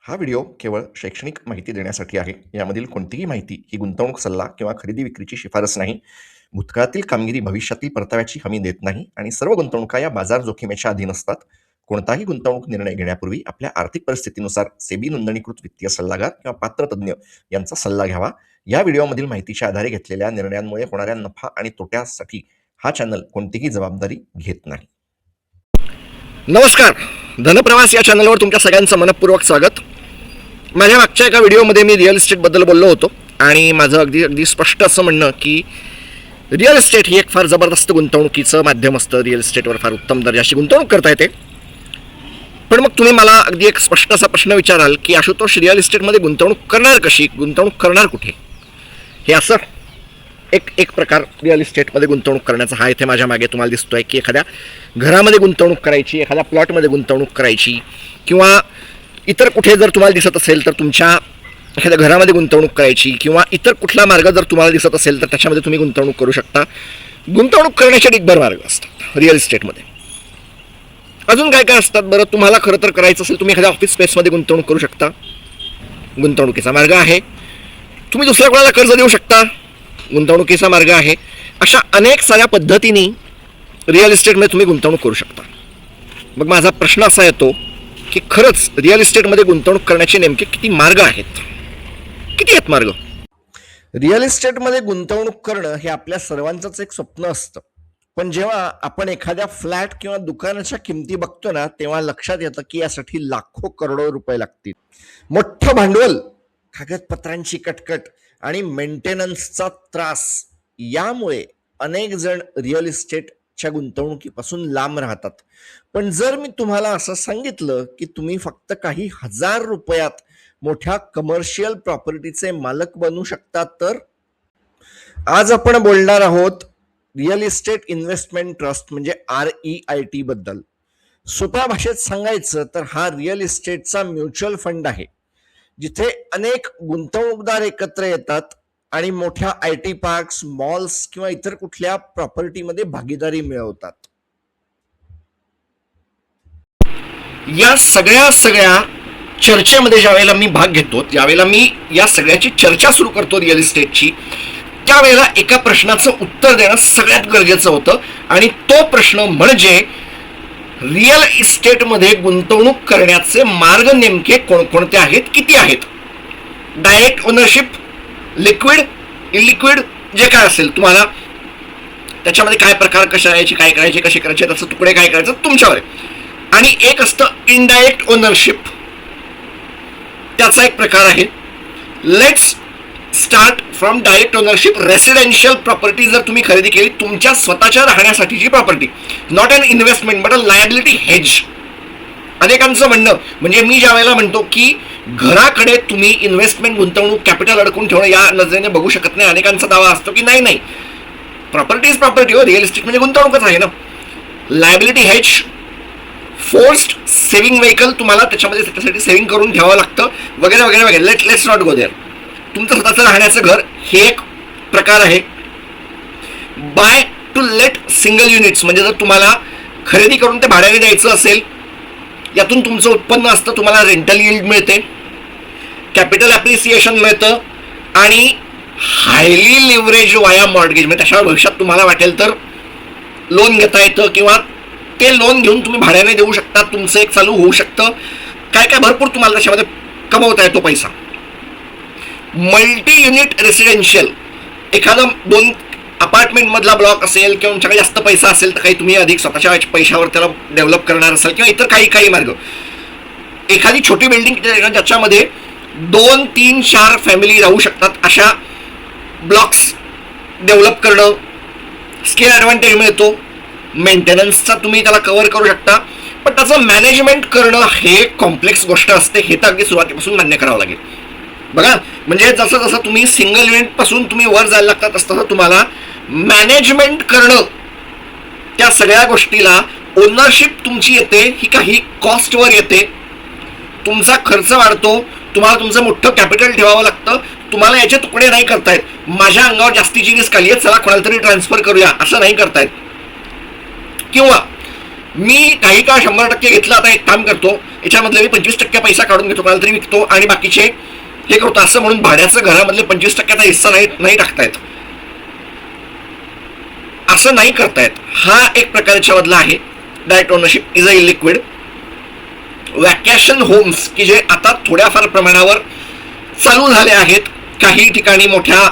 हा व्हिडिओ केवळ शैक्षणिक माहिती देण्यासाठी आहे. यामधील कोणतीही माहिती ही गुंतवणूक सल्ला किंवा खरेदी विक्रीची शिफारस नाही. भूतकाळातील कामगिरी भविष्यातील परताव्याची हमी देत नाही आणि सर्व गुंतवणुका या बाजार जोखीमेच्या अधीन असतात. कोणताही गुंतवणूक निर्णय घेण्यापूर्वी आपल्या आर्थिक परिस्थितीनुसार सेबी नोंदणीकृत वित्तीय सल्लागार किंवा पात्र तज्ज्ञ यांचा सल्ला घ्यावा. या व्हिडिओमधील माहितीच्या आधारे घेतलेल्या निर्णयांमुळे होणाऱ्या नफा आणि तोट्यासाठी हा चॅनल कोणतीही जबाबदारी घेत नाही. नमस्कार, धनप्रवास या चॅनलवर तुमच्या सगळ्यांचं मनपूर्वक स्वागत. माझ्या मागच्या एका व्हिडिओमध्ये मी रिअल इस्टेटबद्दल बोललो होतो आणि माझं अगदी स्पष्ट असं म्हणणं की रिअल इस्टेट ही एक फार जबरदस्त गुंतवणुकीचं माध्यम असतं. रिअल इस्टेटवर फार उत्तम दर्जाची गुंतवणूक करता येते. पण मग तुम्ही मला अगदी एक स्पष्ट असा प्रश्न विचाराल की आशुतोष, रिअल इस्टेटमध्ये गुंतवणूक करणार कशी, गुंतवणूक करणार कुठे? हे असं एक प्रकार रिअल इस्टेटमध्ये गुंतवणूक करण्याचा हा इथे माझ्या मागे तुम्हाला दिसतोय की एखाद्या घरामध्ये गुंतवणूक करायची, एखाद्या प्लॉटमध्ये गुंतवणूक करायची, किंवा इतर कुठे जर तुम्हाला दिसत असेल तर तुमच्या एखाद्या घरामध्ये गुंतवणूक करायची, किंवा इतर कुठला मार्ग जर तुम्हाला दिसत असेल तर त्याच्यामध्ये तुम्ही गुंतवणूक करू शकता. गुंतवणूक करण्याचे डिगभर मार्ग असतात रिअल इस्टेटमध्ये. अजून काय काय असतात बरं? तुम्हाला खरं तर करायचं असेल तुम्ही एखाद्या ऑफिस स्पेसमध्ये गुंतवणूक करू शकता, गुंतवणुकीचा मार्ग आहे. तुम्ही दुसऱ्या कोणाला कर्ज देऊ शकता, गुंतवणुकीचा मार्ग आहे. अशा अनेक साऱ्या पद्धतीने रिअल इस्टेटमध्ये तुम्ही गुंतवणूक करू शकता. मग माझा प्रश्न असा येतो की खरंच रिअल इस्टेटमध्ये गुंतवणूक करण्याचे नेमके किती मार्ग आहेत? किती आहेत मार्ग? रिअल इस्टेटमध्ये गुंतवणूक करणं हे आपल्या सर्वांचंच एक स्वप्न असतं. पण जेव्हा आपण एखाद्या फ्लॅट किंवा दुकानाच्या किमती बघतो ना, तेव्हा लक्षात येतं की यासाठी लाखो करोडो रुपये लागतील. मोठं भांडवल, कागदपत्रांची कटकट आणि मेंटेनन्सचा त्रास, यामुळे अनेक जण रिअल इस्टेटच्या गुंतवणुकीपासून लांब राहतात. पण जर मी तुम्हाला असं सांगितलं की तुम्ही फक्त काही हजार रुपयात मोठ्या कमर्शियल प्रॉपर्टीचे मालक बनू शकता, तर आज आपण बोलणार आहोत रिअल इस्टेट इन्व्हेस्टमेंट ट्रस्ट म्हणजे REIT बद्दल. सोप्या भाषेत सांगायचं तर हा रिअल इस्टेटचा म्युच्युअल फंड आहे, जिथे अनेक गुंतवणूकदार एकत्र येतात आणि मोठ्या IT पार्क्स, मॉल्स किंवा इतर कुठल्या प्रॉपर्टीमध्ये भागीदारी मिळवतात. या सगळ्या चर्चेमध्ये ज्यावेळेला मी भाग घेतो, ज्यावेळेला मी या सगळ्याची चर्चा सुरू करतो रिअल इस्टेटची, त्यावेळेला एका प्रश्नाचं उत्तर देणं सगळ्यात गरजेचं होतं. आणि तो प्रश्न म्हणजे रिअल इस्टेटमध्ये गुंतवणूक करण्याचे मार्ग नेमके कोणकोणते आहेत, किती आहेत? डायरेक्ट ओनरशिप, लिक्विड, इलिक्विड, जे काय असेल, तुम्हाला त्याच्यामध्ये काय प्रकार कशा यायचे, काय करायचे, कसे करायचे, त्याचे तुकडे काय करायचं तुमच्यावर आहे. आणि एक असतं इनडायरेक्ट ओनरशिप, त्याचा एक प्रकार आहे. Let's start from direct ownership. Residential property जर तुम्ही खरेदी केली, तुमच्या स्वतःच्या राहण्यासाठीची property, not an investment but a liability hedge. अनेकांचं म्हणणं म्हणजे मी ज्या वेळेला म्हणतो की घराकडे तुम्ही इन्व्हेस्टमेंट, गुंतवणूक, कॅपिटल अडकून ठेवणं या नजरेने बघू शकत नाही. अनेकांचा दावा असतो की नाही, प्रॉपर्टी इज प्रॉपर्टी. हो, रिअल इस्टेट म्हणजे गुंतवणूकच आहे ना. Liability hedge, forced saving vehicle, तुम्हाला त्याच्यामध्ये त्याच्यासाठी सेव्हिंग करून ठेवावं लागतं, वगैरे वगैरे वगैरे. Let's not go there. तुमचं स्वतःचं राहण्याचं घर हे एक प्रकार आहे. Buy to let single units, म्हणजे जर तुम्हाला खरेदी करून ते भाड्याने द्यायचं असेल, यातून तुमचं उत्पन्न असतं, तुम्हाला रेंटल यील्ड मिळते, कॅपिटल ॲप्रिसिएशन मिळतं, आणि हायली लिव्हरेज वाया मॉर्गेज, म्हणजे त्याच्यावर भविष्यात तुम्हाला वाटेल तर लोन घेता येतं, किंवा ते लोन घेऊन तुम्ही भाड्याने देऊ शकता, तुमचं एक चालू होऊ शकतं. काय काय भरपूर तुम्हाला त्याच्यामध्ये कमवता येतो पैसा. मल्टी युनिट रेसिडेन्शियल, एखादा 2 अपार्टमेंट मधला ब्लॉक असेल, किंवा तुमच्याकडे जास्त पैसा असेल तर काही तुम्ही अधिक स्वतःच्या पैशावर त्याला डेव्हलप करणार असाल, किंवा इतर काही मार्ग. एखादी छोटी बिल्डिंग ज्याच्यामध्ये 2, 3, 4 फॅमिली राहू शकतात, अशा ब्लॉक्स डेव्हलप करणं, स्केल ॲडव्हान्टेज मिळतो. मेंटेनन्सचा तुम्ही त्याला कव्हर करू शकता, पण त्याचं मॅनेजमेंट करणं हे कॉम्प्लेक्स गोष्ट असते. हे तर अगदी सुरुवातीपासून मान्य करावं लागेल. बघा, म्हणजे जसं जसं तुम्ही सिंगल युनिट पासून तुम्ही वर जायला लागतात, तसं तुम्हाला मॅनेजमेंट करणं, त्या सगळ्या गोष्टीला ओनरशिप तुमची येते, ही काही कॉस्टवर येते, तुमचा खर्च वाढतो, तुम्हाला तुमचं मोठं कॅपिटल ठेवावं लागतं. तुम्हाला याचे तुकडे नाही करतायत, माझ्या अंगावर जास्तीची रिस्क आली आहे, चला कोणाला तरी ट्रान्सफर करूया, असं नाही करतायत. किंवा मी काही काळ 100% घेतलं, आता एक काम करतो, याच्यामधले मी 25% पैसा काढून घेतो, कोणाला तरी विकतो आणि बाकीचे हे करतो, असं म्हणून भाड्याचं घरामधले 25%चा हिस्सा नाही टाकतायत, असं नाही करतायत. हा एक प्रकारच्या मधला आहे. Direct ownership is a illiquid. Vacation homes की जे आता थोड्याफार प्रमाणावर चालू झाले आहेत, काही ठिकाणी मोठ्या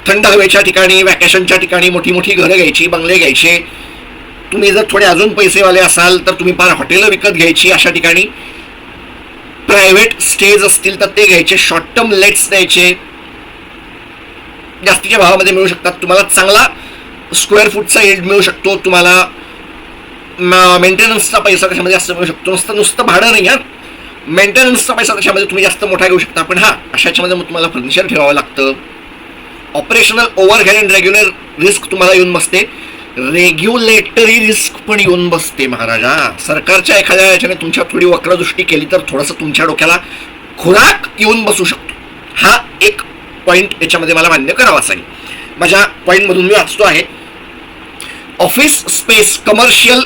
थंड हवेच्या ठिकाणी, वॅकेशनच्या ठिकाणी मोठी मोठी घरं घ्यायची, बंगले घ्यायचे. तुम्ही जर थोडे अजून पैसेवाले असाल तर तुम्ही फार हॉटेलं विकत घ्यायची, अशा ठिकाणी प्रायव्हेट स्टेज असतील तर ते घ्यायचे, शॉर्ट टर्म लेट्स द्यायचे, जास्तीच्या भावामध्ये मिळू शकतात. तुम्हाला चांगला स्क्वेअर फूटचा यील्ड मिळू शकतो, तुम्हाला मेंटेनन्सचा पैसा त्याच्यामध्ये जास्त मिळू शकतो. नुसतं भाडं नाही, मेंटेनन्सचा पैसा त्याच्यामध्ये तुम्ही जास्त मोठा घेऊ शकता. पण अशा याच्यामध्ये मग तुम्हाला फर्निचर ठेवावं लागतं. Operational overhead and regular risk तुम्हाला येऊन बसते, रेग्युलेटरी रिस्क पण येऊन बसते महाराजा. सरकारच्या एखाद्या याच्याने तुमच्या थोडी वक्रदृष्टी केली तर थोडंसं तुमच्या डोक्याला खुराक येऊन बसू शकतो. हा एक पॉईंट याच्यामध्ये मला मान्य करावाच लागेल. माझ्या पॉईंटमधून मी वाचतो आहे, ऑफिस स्पेस कमर्शियल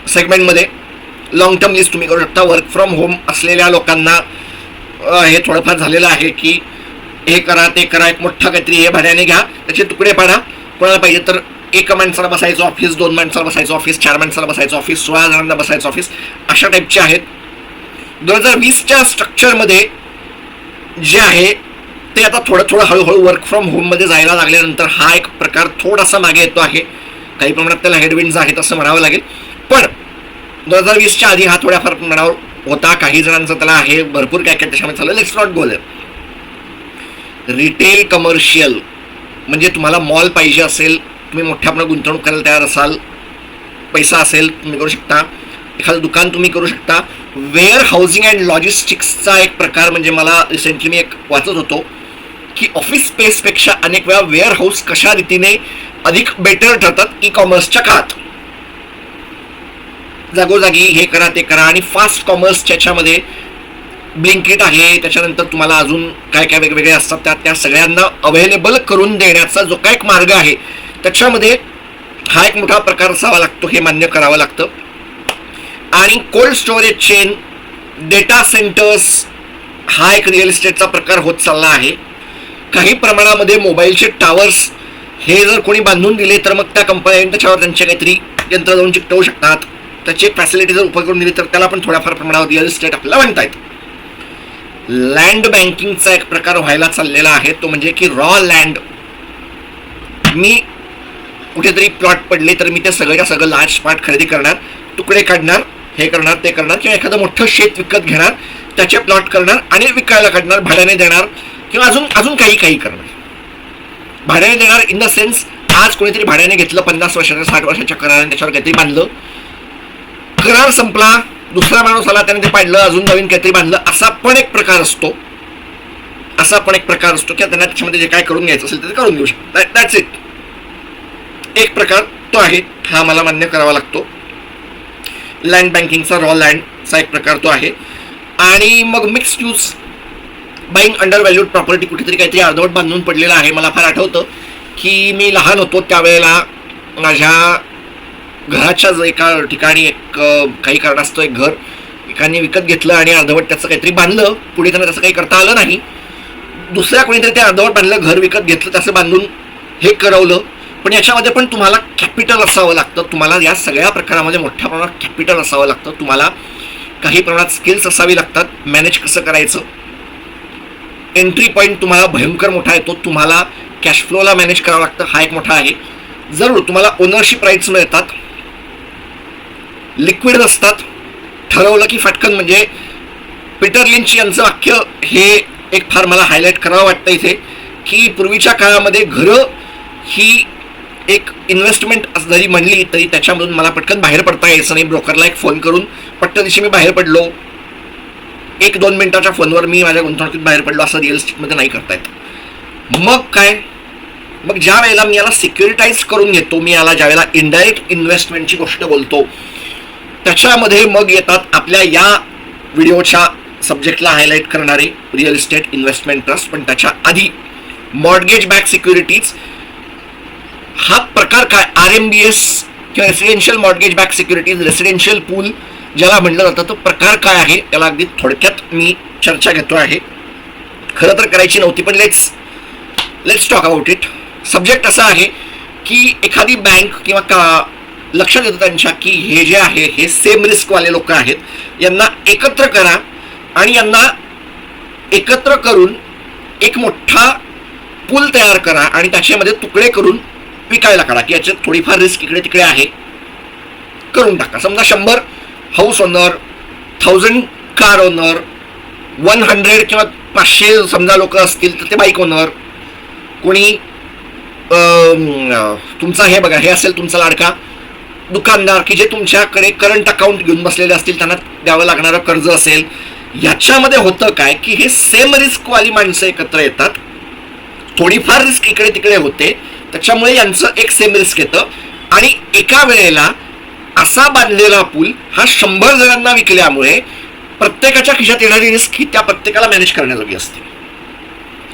सेगमेंटमध्ये लॉंग टर्म लिस्ट तुम्ही करू शकता. वर्क फ्रॉम होम असलेल्या लोकांना हे थोडंफार झालेलं आहे की हे करा ते करा, एक मोठा काहीतरी हे भाड्याने घ्या, त्याचे तुकडे पाडा. कोणाला पाहिजे तर 1 माणसाला बसायचं ऑफिस, 2 माणसाला बसायचं ऑफिस, 4 माणसाला बसायचं ऑफिस, 16 जणांना बसायचं ऑफिस, अशा टाईपचे आहेत. 2020च्या स्ट्रक्चरमध्ये जे आहे ते आता थोडं हळूहळू वर्क फ्रॉम होममध्ये जायला लागल्यानंतर हा एक प्रकार थोडासा मागे येतो आहे. काही प्रमाणात त्याला हेडविंड्स आहेत असं म्हणावं लागेल. पण 2020च्या आधी हा थोड्याफार प्रमाणावर होता. काही जणांचं त्याला आहे, भरपूर काय काय त्याच्यामध्ये चाललं. Let's not go there. Retail commercial म्हणजे तुम्हाला मॉल पाहिजे असेल, तुम्ही मोठ्या प्रमाणात गुंतवणूक करायला तयार असाल, पैसा असेल तुम्ही करू शकता, एखादं दुकान तुम्ही करू शकता. वेअर हाऊसिंग अँड लॉजिस्टिक्सचा एक प्रकार म्हणजे मला रिसेंटली मी एक वाचत होतो की ऑफिस स्पेसपेक्षा अनेक वेळा वेअर हाऊस कशा रीतीने अधिक बेटर ठरतात ई कॉमर्सच्या काळात. जागोजागी हे करा ते करा. आणि फास्ट कॉमर्सच्या याच्यामध्ये ब्लिंकिट आहे, त्याच्यानंतर तुम्हाला अजून काय काय वेगवेगळे असतात, त्या सगळ्यांना अवेलेबल करून देण्याचा जो काय एक मार्ग आहे त्याच्यामध्ये हा एक मोठा प्रकार असावा लागतो, हे मान्य करावं लागतं. आणि cold storage chain, data centres हा एक रिअल इस्टेटचा प्रकार होत चालला आहे. काही प्रमाणामध्ये मोबाईलचे टावर्स हे जर कोणी बांधून दिले तर मग त्या कंपन्या त्याच्यावर त्यांचे काहीतरी यंत्र जाऊन चिकटवू शकतात. त्याची एक फॅसिलिटी जर उपयोग करून दिली तर त्याला पण थोड्याफार प्रमाणावर रिअल इस्टेट आपल्याला म्हणता येतं. लँड बँकिंगचा एक प्रकार व्हायला चाललेला आहे, तो म्हणजे की रॉ लँड. मी कुठेतरी प्लॉट पडले तर मी ते सगळं लार्ज प्लॉट खरेदी करणार, तुकडे काढणार, हे करणार ते करणार, किंवा एखादं मोठं शेत विकत घेणार, त्याचे प्लॉट करणार आणि विकायला काढणार, भाड्याने देणार, किंवा अजून काही करणार. भाड्याने देणार इन द सेन्स आज कोणीतरी भाड्याने घेतलं 50 वर्षाच्या 60 वर्षाच्या कराराने, त्याच्यावर काहीतरी बांधलं, करार संपला, दुसरा माणूस आला त्याने ते पाडलं, अजून नवीन काहीतरी बांधलं. असा पण एक प्रकार असतो की त्यांना त्याच्यामध्ये जे काय करून घ्यायचं असेल ते करून घेऊ शकतो. That's it. एक प्रकार तो आहे, हा मला मान्य करावा लागतो. लँड बँकिंगचा रॉ लँडचा एक प्रकार तो आहे. आणि मग mixed use buying under valued property, कुठेतरी काहीतरी अर्धवट बांधून पडलेलं आहे. मला फार आठवतं की मी लहान होतो त्यावेळेला माझ्या घराच्या एका ठिकाणी एक काही कारणास्तव एक घर एकाने विकत घेतलं आणि अर्धवट त्याचं काहीतरी बांधलं. पुढे त्यांना त्याचं काही करता आलं नाही. दुसऱ्या कोणीतरी ते अर्धवट बांधलं, घर विकत घेतलं, त्याचं बांधून हे करवलं. पण याच्यामध्ये पण तुम्हाला कॅपिटल असावं लागतं. तुम्हाला या सगळ्या प्रकारामध्ये मोठ्या प्रमाणात कॅपिटल असावं लागतं. तुम्हाला काही प्रमाणात स्किल्स असावी लागतात, मॅनेज कसं करायचं. एंट्री पॉईंट तुम्हाला भयंकर मोठा येतो. तुम्हाला कॅश फ्लोला मॅनेज करावं लागतं, हा एक मोठा आहे. जरूर तुम्हाला ओनरशिप राईट्स मिळतात, लिक्विड असतात, ठरवलं की फटकन. म्हणजे पीटर लिंच यांचं वाक्य हे एक फार मला हायलाईट करावं वाटतं इथे, की पूर्वीच्या काळामध्ये घरं ही एक इन्व्हेस्टमेंट जरी म्हणली तरी त्याच्यामधून मला पटकन बाहेर पडता यायचं नाही. ब्रोकरला एक फोन करून पट्ट दिवशी मी बाहेर पडलो, 1-2 मिनिटाच्या फोनवर मी माझ्या गुंतवणुकीत बाहेर पडलो, असं रिअल इस्टेटमध्ये नाही करता येत. मग काय, मग ज्या वेळेला मी याला सिक्युरिटाईज करून घेतो, मी याला ज्या वेळेला इनडायरेक्ट इन्व्हेस्टमेंटची गोष्ट बोलतो, त्याच्यामध्ये मग येतात आपल्या या व्हिडिओच्या सब्जेक्टला हायलाईट करणारे रिअल इस्टेट इन्व्हेस्टमेंट ट्रस्ट. पण त्याच्या आधी मॉर्गेज बॅक सिक्युरिटीज हा प्रकार काय, RMBS किंवा residential mortgage backed securities, residential pool ज्याला म्हटलं जातं तो प्रकार काय आहे त्याला अगदी थोडक्यात मी चर्चा घेतो आहे. खरं तर करायची नव्हती पण let's talk about it. Subject असा आहे की एखादी बँक किंवा लक्षात येतं त्यांच्या की हे जे आहे हे सेम रिस्कवाले लोक आहेत, यांना एकत्र करा आणि यांना एकत्र करून एक मोठा पूल तयार करा आणि त्याच्यामध्ये तुकडे करून विकायला काढा की याच्यात थोडीफार रिस्क इकडे तिकडे आहे, करून टाका. समजा 100 हाऊस ओनर, 1000 कार ओनर, 100 किंवा 500 समजा लोक असतील तर ते बाईक ओनर, कोणी तुमचा हे बघा हे असेल तुमचा लाडका दुकानदार की जे तुमच्याकडे करंट अकाउंट घेऊन बसलेले असतील, त्यांना द्यावं लागणारं कर्ज असेल. याच्यामध्ये होतं काय की हे सेम रिस्कवाली माणसं एकत्र येतात, थोडीफार रिस्क इकडे तिकडे होते, त्याच्यामुळे यांचं एक सेम रिस्क येतं आणि एका वेळेला असा बांधलेला पूल हा 100 जणांना विकल्यामुळे प्रत्येकाच्या खिशात येणारी रिस्क ही त्या प्रत्येकाला मॅनेज करण्याजोगी असते.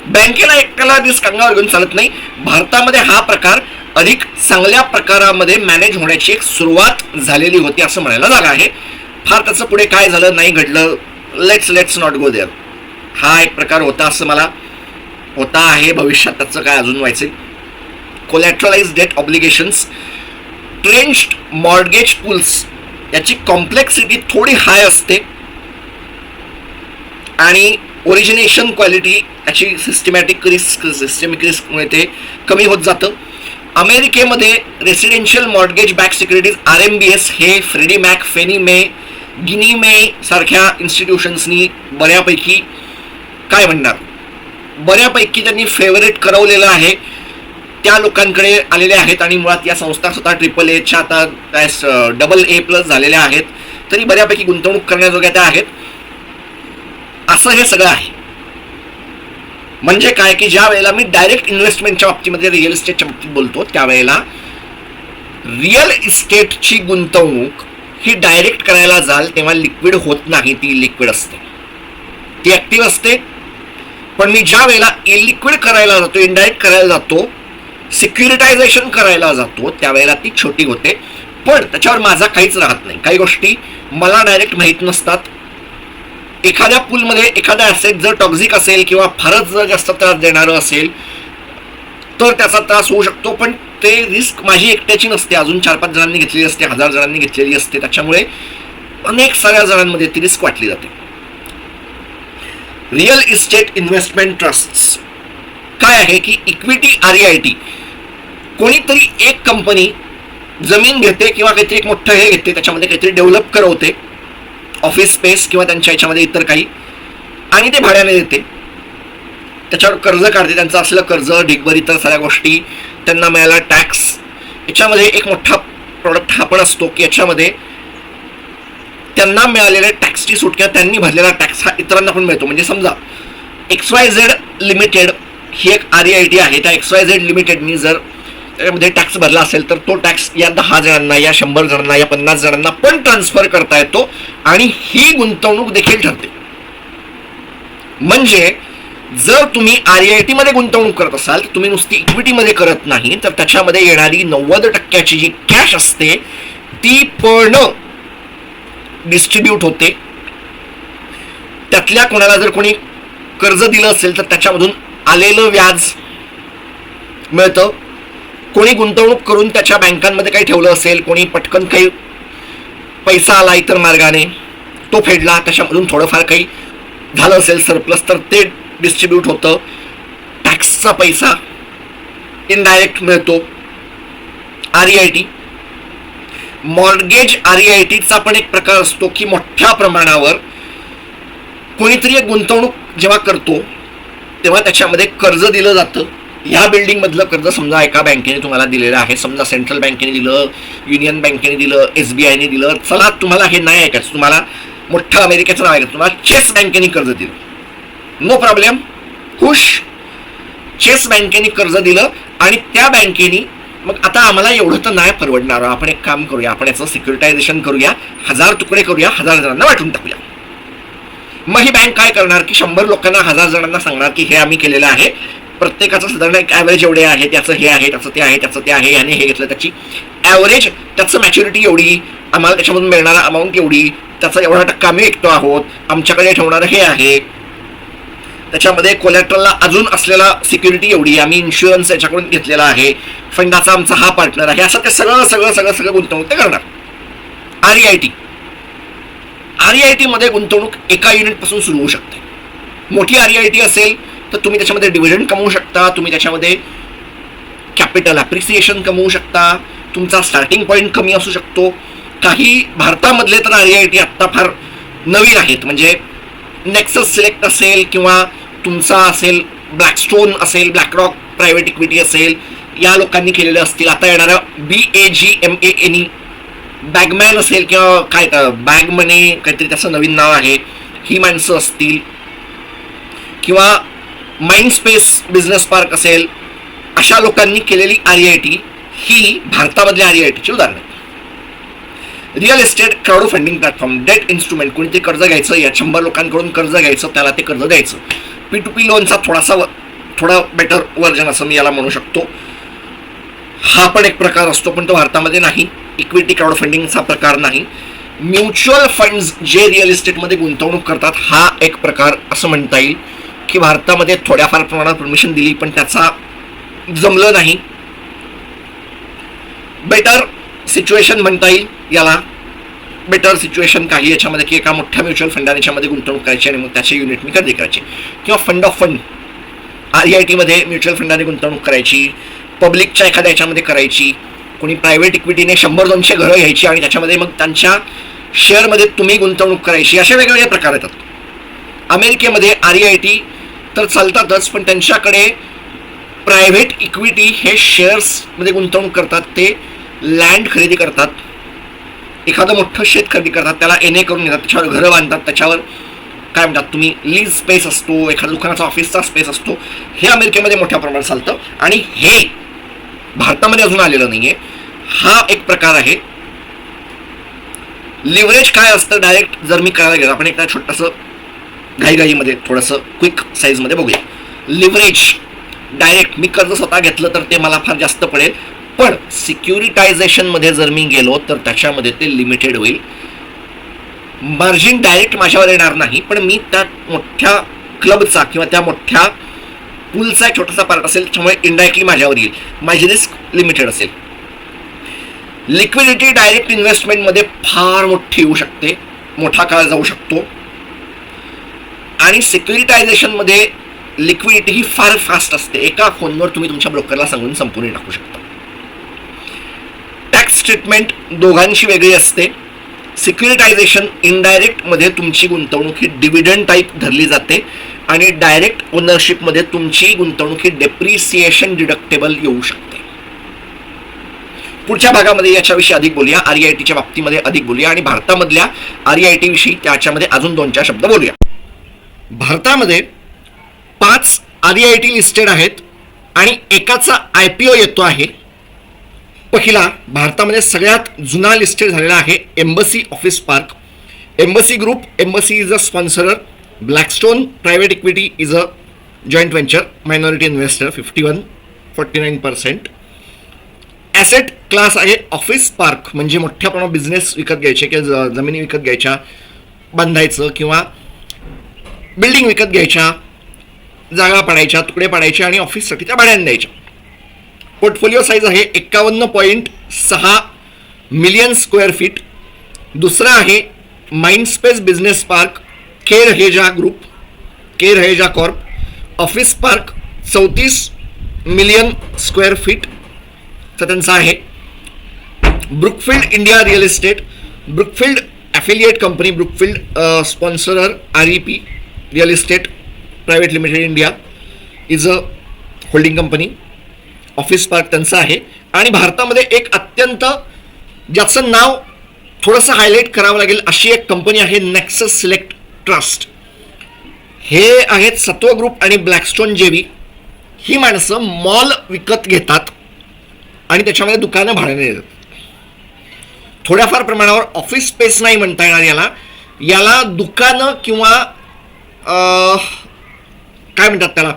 बँकेला एकट्याला रिस्क अंगावर घेऊन चालत नाही. भारतामध्ये हा प्रकार अधिक चांगल्या प्रकारामध्ये मॅनेज होण्याची एक सुरुवात झालेली होती असं म्हणायला जागा आहे. फार त्याचं पुढे काय झालं नाही घडलं, लेट्स नॉट गो देअर. हा एक प्रकार होता असं मला होता आहे, भविष्यात त्याचं काय अजून व्हायचं. कोलॅटरलाइज डेट ऑब्लिगेशन्स, ट्रेंच्ड मॉर्गेज पूल्स याची कॉम्प्लेक्सिटी थोडी हाय असते आणि ओरिजिनेशन क्वालिटी याची सिस्टमॅटिक रिस्कमुळे ते कमी होत जातं. अमेरिकेमध्ये residential mortgage backed securities RMBS हे फ्रेडी मॅक, फेनी मे, गिनी मे सारख्या इन्स्टिट्यूशन्सनी बऱ्यापैकी काय म्हणणार बऱ्यापैकी त्यांनी फेवरेट करवलेलं आहे, त्या लोकांकडे आलेले आहेत आणि मुळात या संस्था स्वतः AAAच्या आता काय AA+ झालेल्या आहेत, तरी बऱ्यापैकी गुंतवणूक करण्याजोग्या त्या आहेत. असं हे सगळं आहे. म्हणजे काय की ज्या वेळेला मी डायरेक्ट इन्व्हेस्टमेंटच्या बाबतीमध्ये रिअल इस्टेटच्या बाबतीत बोलतो त्यावेळेला रिअल इस्टेटची गुंतवणूक ही डायरेक्ट करायला जाल तेव्हा लिक्विड होत नाही, ती लिक्विड असते, ती ऍक्टिव्ह असते. पण मी ज्या वेळेला इलिक्विड करायला जातो, इनडायरेक्ट करायला जातो, सिक्युरिटायझेशन करायला जातो त्यावेळेला ती छोटी होते. पण त्याच्यावर माझा काहीच राहत नाही. काही गोष्टी मला डायरेक्ट माहीत नसतात. एखाद्या पूलमध्ये एखादा ॲसेट जर टॉक्झिक असेल किंवा फारच जर जास्त त्रास देणारं असेल तर त्याचा त्रास होऊ शकतो, पण ते रिस्क माझी एकट्याची नसते, अजून 4-5 जणांनी घेतलेली असते, 1000 जणांनी घेतलेली असते, त्याच्यामुळे अनेक साऱ्या जणांमध्ये ती रिस्क वाटली जाते. रिअल इस्टेट इन्व्हेस्टमेंट ट्रस्ट काय आहे की इक्विटी REIT, कोणीतरी एक कंपनी जमीन घेते किंवा काहीतरी एक मोठं हे घेते, त्याच्यामध्ये काहीतरी डेव्हलप करवते, ऑफिस स्पेस किंवा त्यांच्या याच्यामध्ये इतर काही, आणि ते भाड्याने देते, त्याच्यावर कर्ज काढते, त्यांचं असलं कर्ज ढिगभर इतर साऱ्या गोष्टी, त्यांना मिळाला टॅक्स. याच्यामध्ये एक मोठा प्रॉडक्ट हा पण असतो की याच्यामध्ये त्यांना मिळालेल्या टॅक्सची सूट किंवा त्यांनी भरलेला टॅक्स हा इतरांना पण मिळतो. म्हणजे समजा XYZ लिमिटेड ही एक REIT आहे, त्या XYZ लिमिटेडनी जर त्याच्यामध्ये टॅक्स भरला असेल तर तो टॅक्स या 10 जणांना, या 100 जणांना, या 50 जणांना पण ट्रान्सफर करता येतो आणि ही गुंतवणूक देखील ठरते. म्हणजे जर तुम्ही REIT मध्ये गुंतवणूक करत असाल तर तुम्ही नुसती इक्विटीमध्ये करत नाही, तर त्याच्यामध्ये येणारी 90% जी कॅश असते ती पण डिस्ट्रीब्यूट होते. त्यातल्या कोणाला जर कोणी कर्ज दिलं असेल तर त्याच्यामधून आलेलं व्याज मिळतं. कोणी गुंतवणूक करून त्याच्या बँकांमध्ये काही ठेवलं असेल, कोणी पटकन काही पैसा आला इतर मार्गाने तो फेडला, त्याच्यामधून थोडंफार काही झालं असेल सरप्लस तर ते डिस्ट्रीब्यूट होतं. टॅक्सचा पैसा इनडायरेक्ट मिळतो. REIT मॉर्गेज REITचा पण एक प्रकार असतो की मोठ्या प्रमाणावर कोणीतरी एक गुंतवणूक जेव्हा करतो तेव्हा त्याच्यामध्ये कर्ज दिलं जातं. ह्या बिल्डिंग मधलं कर्ज समजा एका बँकेने तुम्हाला दिलेलं आहे, समजा सेंट्रल बँकेने दिलं, युनियन बँकेने दिलं, SBIने दिलं, चला तुम्हाला हे नाही ऐकायचं, तुम्हाला मोठं अमेरिकेचं नाव ऐकायचं, तुम्हाला चेस बँकेने कर्ज दिलं, नो प्रॉब्लेम, खुश. चेस बँकेने कर्ज दिलं आणि त्या बँकेने मग आता आम्हाला एवढं तर नाही परवडणार, आपण एक काम करूया, आपण याचं सिक्युरिटायझेशन करूया, 1000 तुकडे करूया, 1000 जणांना वाटून टाकूया. मग ही बँक काय करणार की 100 लोकांना 1000 जणांना सांगणार की हे आम्ही केलेलं आहे, प्रत्येकाचं साधारण एक ॲव्हरेज एवढे आहे, त्याचं हे आहे, त्याचं ते आहे, त्याचं ते आहे, याने हे घेतलं, त्याची ॲव्हरेज, त्याचं मॅच्युरिटी एवढी, आम्हाला त्याच्यामधून मिळणारा अमाऊंट एवढी, त्याचा एवढा टक्का आम्ही विकतो आहोत, आमच्याकडे ठेवणारं हे आहे, त्याच्यामध्ये कोलॅटरलला अजून असलेला सिक्युरिटी एवढी, आम्ही इन्शुरन्स याच्याकडून घेतलेला आहे, फंडाचा आमचा हा पार्टनर आहे, असं ते सगळं सगळं सगळं सगळं गुंतवणूक ते करणार. REIT मध्ये गुंतवणूक एका युनिटपासून सुरू होऊ शकते. मोठी REIT असेल तर तुम्ही त्याच्यामध्ये डिव्हिडंड कमवू शकता, तुम्ही त्याच्यामध्ये कॅपिटल ॲप्रिसिएशन कमवू शकता, तुमचा स्टार्टिंग पॉईंट कमी असू शकतो. काही भारतामधले तर REIT आत्ता फार नवीन आहेत, म्हणजे नेक्सस सिलेक्ट असेल किंवा तुमचा असेल ब्लॅकस्टोन असेल, ब्लॅकरॉक प्रायव्हेट इक्विटी असेल, या लोकांनी केलेले असतील. आता येणारं BAGMANE बॅगमॅन असेल किंवा काय बॅग मनी काहीतरी त्याचं नवीन नाव आहे, ही माणसं असतील, किंवा माइंड स्पेस बिझनेस पार्क असेल, अशा लोकांनी केलेली REIT ही भारतामधल्या REITची उदाहरणं आहेत. Real estate crowd funding platform, debt instrument, कोणीतरी कर्ज घ्यायचं, या 100 लोकांकडून कर्ज घ्यायचं, त्याला ते कर्ज द्यायचं. P2P लोनचा थोडा बेटर व्हर्जन असं मी याला म्हणू शकतो. हा पण एक प्रकार असतो, पण तो भारतामध्ये नाही. इक्विटी क्राऊड फंडिंगचा प्रकार नाही. म्युच्युअल फंड्स जे रिअल इस्टेटमध्ये गुंतवणूक करतात, हा एक प्रकार असं म्हणता येईल की भारतामध्ये थोड्याफार प्रमाणात परमिशन दिली, पण त्याचा जमलं नाही. बेटर सिच्युएशन म्हणता येईल याला. बेटर सिच्युएशन काही याच्यामध्ये की एका मोठ्या म्युच्युअल फंडाने याच्यामध्ये गुंतवणूक करायची आणि मग त्याचे युनिट मी खरेदी करायचे, किंवा फंड ऑफ फंड REIT मध्ये म्युच्युअल फंडाने गुंतवणूक करायची, पब्लिकच्या एखाद्या याच्यामध्ये करायची, कोणी प्रायव्हेट इक्विटीने 100-200 घरं घ्यायची आणि त्याच्यामध्ये मग त्यांच्या शेअरमध्ये तुम्ही गुंतवणूक करायची, असे वेगवेगळे प्रकार येतात. अमेरिकेमध्ये REIT तर चालतातच, पण त्यांच्याकडे प्रायव्हेट इक्विटी हे शेअर्समध्ये गुंतवणूक करतात, ते लँड खरेदी करतात, एखादं मोठं शेत खरेदी करतात, त्याला NA करून घेतात, त्याच्यावर घरं बांधतात, त्याच्यावर काय म्हणतात तुम्ही लीज स्पेस असतो, एखाद्या दुकानाचा ऑफिसचा स्पेस असतो, हे अमेरिकेमध्ये मोठ्या प्रमाणात चालतं आणि हे भारतामध्ये अजून आलेलं नाहीये. हा एक प्रकार आहे. लिव्हरेज काय असतं डायरेक्ट जर मी करायला गेलो, आपण एकदा छोटंसं घाईघाईमध्ये थोडंसं क्विक साईजमध्ये बघूया. लिव्हरेज डायरेक्ट मी कर्ज स्वतः घेतलं तर ते मला फार जास्त पडेल, पण सिक्युरिटायझेशनमध्ये जर मी गेलो तर त्याच्यामध्ये ते लिमिटेड होईल. मार्जिन डायरेक्ट माझ्यावर येणार नाही, पण मी त्या मोठ्या क्लबचा किंवा त्या मोठ्या पूलचा एक छोटासा पार्ट असेल, त्याच्यामुळे इनडायरेक्टली माझ्यावर येईल, माझी रिस्क लिमिटेड असेल. लिक्विडिटी डायरेक्ट इन्व्हेस्टमेंटमध्ये फार मोठी येऊ शकते, मोठा काळ जाऊ शकतो, आणि सिक्युरिटायझेशनमध्ये लिक्विडिटी ही फार फास्ट असते. एका फोनवर तुम्ही तुमच्या ब्रोकरला सांगून संपूर्ण टाकू शकता. टॅक्स ट्रीटमेंट दोघांची वेगळी असते. सिक्युरिटायझेशन इनडायरेक्टमध्ये तुमची गुंतवणूक ही डिव्हिडंड टाईप धरली जाते आणि डायरेक्ट ओनरशिपमध्ये तुमची गुंतवणूक ही डेप्रिसिएशन डिडक्टेबल येऊ शकते. पुढच्या भागामध्ये याच्याविषयी अधिक बोलूया, REITच्या बाबतीमध्ये अधिक बोलूया आणि भारतामधल्या REIT विषयी त्याच्यामध्ये अजून 2-4 शब्द बोलूया. भारतामध्ये 5 REIT लिस्टेड आहेत आणि एकाचा IPO येतो आहे. पहिला भारतामध्ये सगळ्यात जुना लिस्टेड झालेला आहे Embassy office park. Embassy group, Embassy is a sponsorer, Blackstone private equity is a joint venture, minority investor 51-49%. Asset class आहे ऑफिस पार्क, म्हणजे मोठ्या प्रमाणात बिझनेस विकत घ्यायचे किंवा जमिनी विकत घ्यायच्या, बांधायचं किंवा बिल्डिंग विकत घ्यायच्या, जागा पाडायच्या, तुकडे पाडायचे आणि ऑफिससाठी त्या भाड्याने द्यायच्या. पोर्टफोलिओ साईज आहे 51.6 मिलियन स्क्वेअर फीट. दुसरा आहे माइंडस्पेस बिझनेस पार्क, केर Raheja group, K Raheja Corp, office park 34 million square feet तर त्यांचा आहे. Brookfield India real estate, Brookfield affiliate company, Brookfield sponsorer REP real estate private limited India is a holding company. Office park त्यांचं आहे. आणि भारतामध्ये एक अत्यंत ज्याचं नाव थोडंसं हायलाईट करावं लागेल अशी एक कंपनी आहे नेक्सस सिलेक्ट ट्रस्ट. हे आहेत सत्व ग्रुप आणि ब्लॅकस्टोन जेवी. ही माणसं मॉल विकत घेतात आणि त्याच्यामध्ये दुकानं भाड्याने देतात. थोड्याफार प्रमाणावर ऑफिस स्पेस नाही म्हणता येणार याला दुकानं किंवा काय म्हणतात त्याला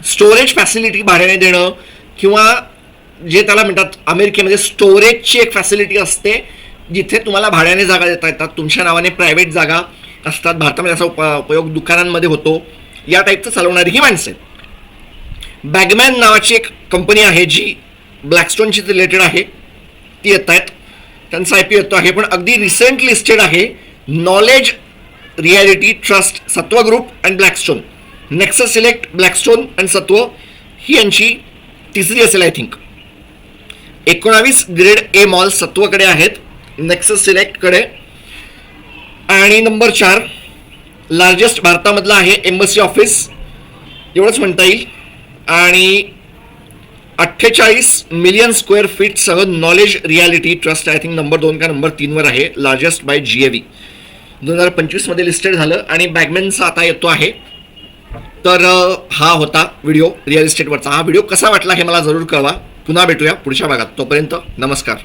स्टोरेज फॅसिलिटी भाड्याने देणं किंवा जे त्याला म्हणतात अमेरिकेमध्ये स्टोरेजची एक फॅसिलिटी असते जिथे तुम्हाला भाड्याने जागा देता येतात, तुमच्या नावाने प्रायव्हेट जागा असतात. भारतामध्ये असा उपयोग दुकानांमध्ये होतो. या टाईपचं चालवणारी ही माणसं आहेत. बॅगमॅन नावाची एक कंपनी आहे जी ब्लॅकस्टोनशी रिलेटेड आहे, ती येत आहेत. त्यांचा IPO येतो आहे, पण अगदी रिसेंट लिस्टेड आहे. Knowledge Realty Trust, Satva group and Blackstone. Nexus Select, Blackstone and Satva ही यांची तिसरी असेल I think. 19 grade A mall सत्वकडे आहेत, नेक्सस सिलेक्टकडे. आणि नंबर 4 लार्जेस्ट भारतामधला आहे एम्बसी ऑफिस, एवढंच म्हणता येईल. आणि 48 मिलियन स्क्वेअर फीटसह Knowledge Realty Trust I think number 2 का नंबर 3वर आहे, लार्जेस्ट बाय GAV. 2025 मध्ये लिस्टेड झालं. आणि बॅगमॅनचा आता येतो आहे. तर हा होता व्हिडिओ रिअल इस्टेटवरचा. हा व्हिडिओ कसा वाटला हे मला जरूर कळवा. पुन्हा भेटूया पुढच्या भागात. तोपर्यंत नमस्कार.